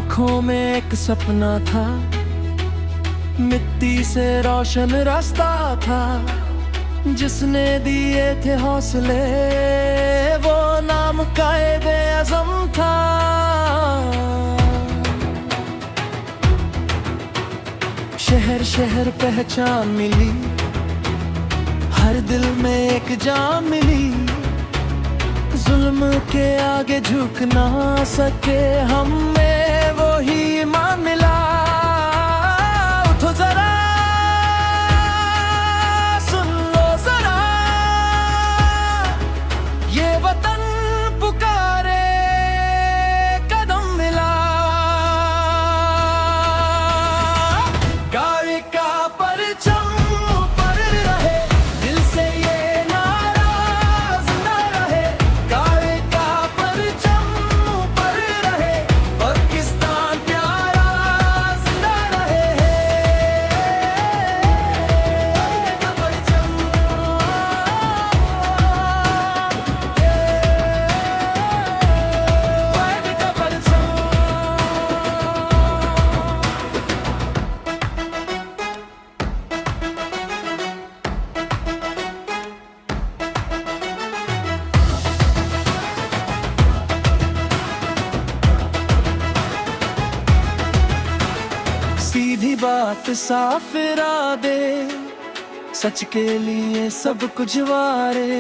आँखों में एक सपना था, मिट्टी से रोशन रास्ता था, जिसने दिए थे हौसले वो नाम कायदे आज़म था। शहर शहर पहचान मिली, हर दिल में एक जान मिली, जुल्म के आगे झुक ना सके हमें वो ही ईमान मिला। उठो जरा सुन लो जरा, ये वतन पुकारे कदम मिला। गाड़ी का परचम ऊपर रहे, दिल से ये नारा जिंदा रहे। गाड़ी का परचम ऊपर रहे, पाकिस्तान प्यारा जिंदा रहे। गाड़ी का परचम, गाड़ी का परचम। सीधी बात साफ इरादे, सच के लिए सब कुछ वारे।